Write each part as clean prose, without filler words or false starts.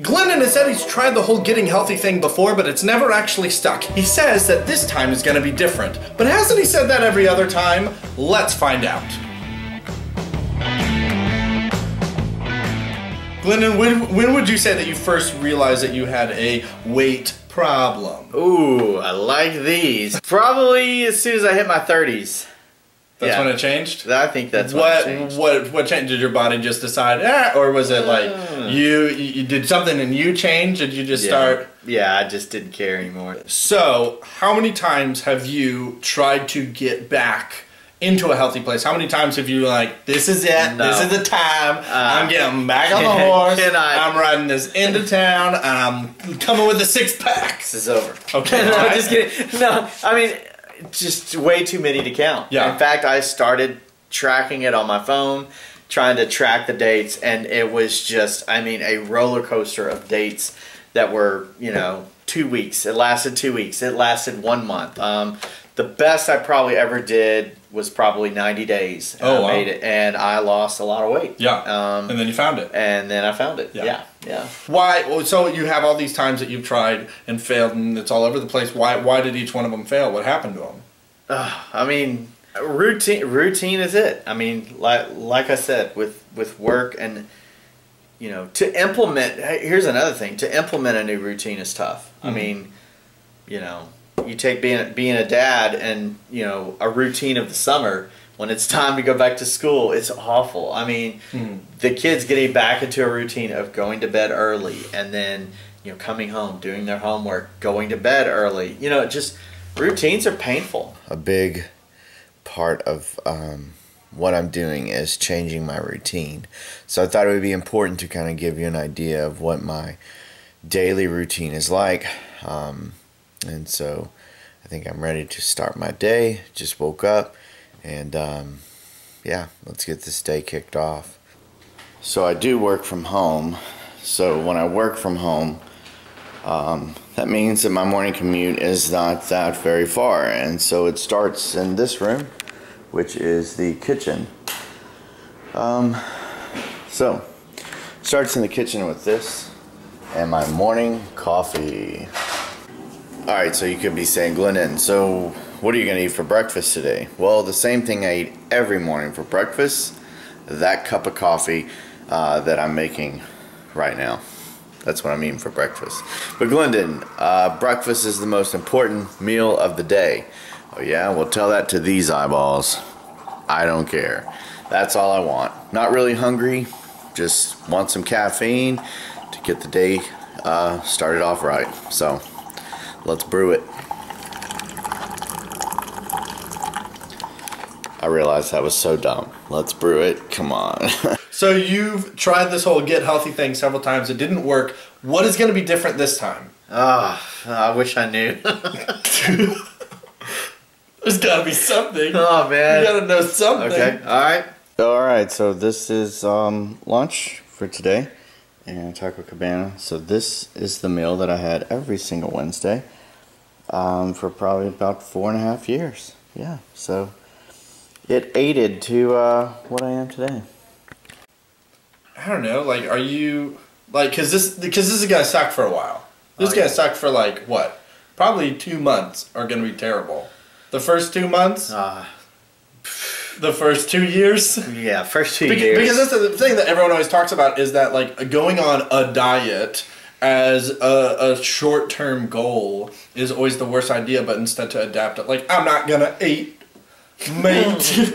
Glyndon has said he's tried the whole getting healthy thing before, but it's never actually stuck. He says that this time is gonna be different. But hasn't he said that every other time? Let's find out. Glyndon, when would you say that you first realized that you had a weight problem? Ooh, I like these. Probably as soon as I hit my 30s. That's when it changed? I think that's when it changed. What changed? Did your body just decide, or was it like you did something and you changed? Did you just start? Yeah, I just didn't care anymore. So, how many times have you tried to get back into a healthy place? How many times have you like, this is it, this is the time, I'm getting back on the horse, I'm riding this into town, I'm coming with a six-pack. This is over. Okay. No, just kidding. No, I mean, just way too many to count. Yeah. In fact, I started tracking it on my phone, trying to track the dates, and it was just, I mean, a roller coaster of dates that were, you know, 2 weeks. It lasted 2 weeks. It lasted 1 month. The best I probably ever did was probably 90 days. And I made it, and I lost a lot of weight. Yeah. And then you found it. And then I found it. Yeah. Why? So you have all these times that you've tried and failed, and it's all over the place. Why did each one of them fail? What happened to them? I mean, routine is it. I mean, like I said, with work and, you know, to implement. Here's another thing: to implement a new routine is tough. I mean, you know. You take being a dad and, you know, a routine of the summer, when it's time to go back to school, it's awful. I mean, the kids getting back into a routine of going to bed early and then, you know, coming home, doing their homework, going to bed early. You know, just routines are painful. A big part of what I'm doing is changing my routine. So I thought it would be important to kind of give you an idea of what my daily routine is like. And so I think I'm ready to start my day. Just woke up and yeah, let's get this day kicked off. So I do work from home. So when I work from home, that means that my morning commute is not that very far. And so it starts in this room, which is the kitchen. So it starts in the kitchen with this and my morning coffee. Alright, so you could be saying, Glyndon, so what are you going to eat for breakfast today? Well, the same thing I eat every morning for breakfast, that cup of coffee that I'm making right now. That's what I'm eating for breakfast. But Glyndon, breakfast is the most important meal of the day. Oh yeah? Well, tell that to these eyeballs. I don't care. That's all I want. Not really hungry, just want some caffeine to get the day started off right. So let's brew it. I realized that was so dumb. Let's brew it. Come on. So you've tried this whole get healthy thing several times. It didn't work. What is going to be different this time? I wish I knew. There's got to be something. Oh, man. You got to know something. Okay. All right. Alright, so this is lunch for today. And Taco Cabana. So this is the meal that I had every single Wednesday for probably about 4.5 years. Yeah, so it aided to what I am today. I don't know. Like, are you like because this is gonna suck for a while. This is gonna suck for like what? Probably 2 months are gonna be terrible. The first 2 months. The first 2 years? Yeah, first 2 years. Because that's the thing that everyone always talks about is that like going on a diet as a short-term goal is always the worst idea, but instead to adapt it. Like, I'm not gonna eat meat.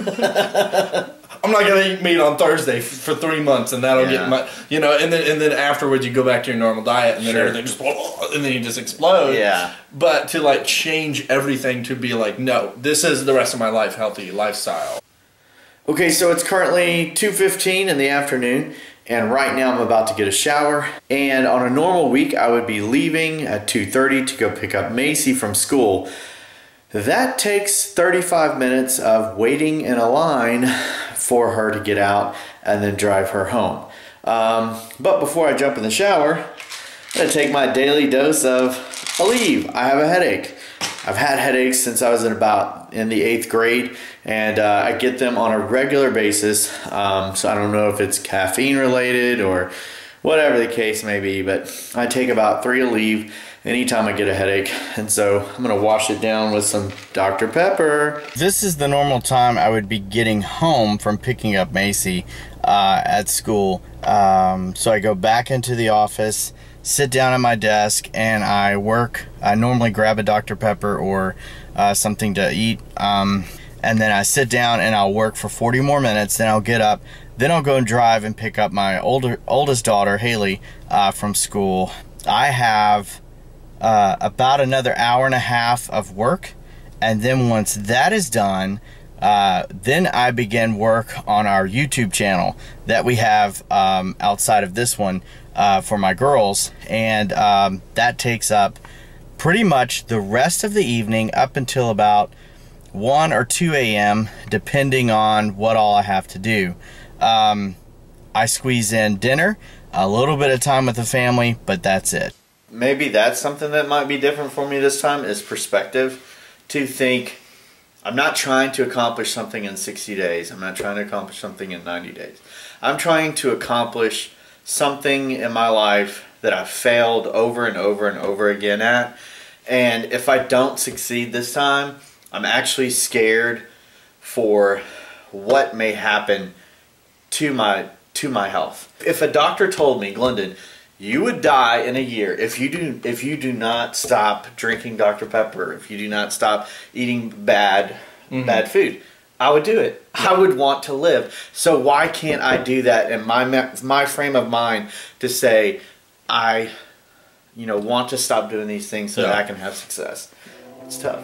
I'm not gonna eat meat on Thursday for 3 months, and that'll get my, you know, and then afterwards you go back to your normal diet, and then everything just, and then you just explode. Yeah. But to like change everything to be like, no, this is the rest of my life, healthy lifestyle. Okay, so it's currently 2:15 in the afternoon, and right now I'm about to get a shower. And on a normal week, I would be leaving at 2:30 to go pick up Macy from school. That takes 35 minutes of waiting in a line for her to get out and then drive her home. But before I jump in the shower, I'm gonna take my daily dose of Aleve. I have a headache. I've had headaches since I was in the 8th grade, and I get them on a regular basis. So I don't know if it's caffeine related or whatever the case may be. But I take about 3 to leave anytime I get a headache, and so I'm gonna wash it down with some Dr. Pepper. This is the normal time I would be getting home from picking up Macy at school. So I go back into the office, sit down at my desk, and I work. I normally grab a Dr. Pepper or something to eat, and then I sit down and I'll work for 40 more minutes. Then I'll get up. Then I'll go and drive and pick up my oldest daughter, Haley, from school. I have about another hour and a half of work, and then once that is done, then I begin work on our YouTube channel that we have outside of this one for my girls, and that takes up pretty much the rest of the evening up until about 1 or 2 a.m. depending on what all I have to do. I squeeze in dinner, a little bit of time with the family, but that's it. Maybe that's something that might be different for me this time, is perspective. To think, I'm not trying to accomplish something in 60 days. I'm not trying to accomplish something in 90 days. I'm trying to accomplish something in my life that I've failed over and over and over again at. And if I don't succeed this time, I'm actually scared for what may happen to my health. If a doctor told me, Glyndon, you would die in a year if you do not stop drinking Dr. Pepper, if you do not stop eating bad food, I would do it. I would want to live. So why can't I do that in my frame of mind to say I want to stop doing these things so that I can have success? It's tough.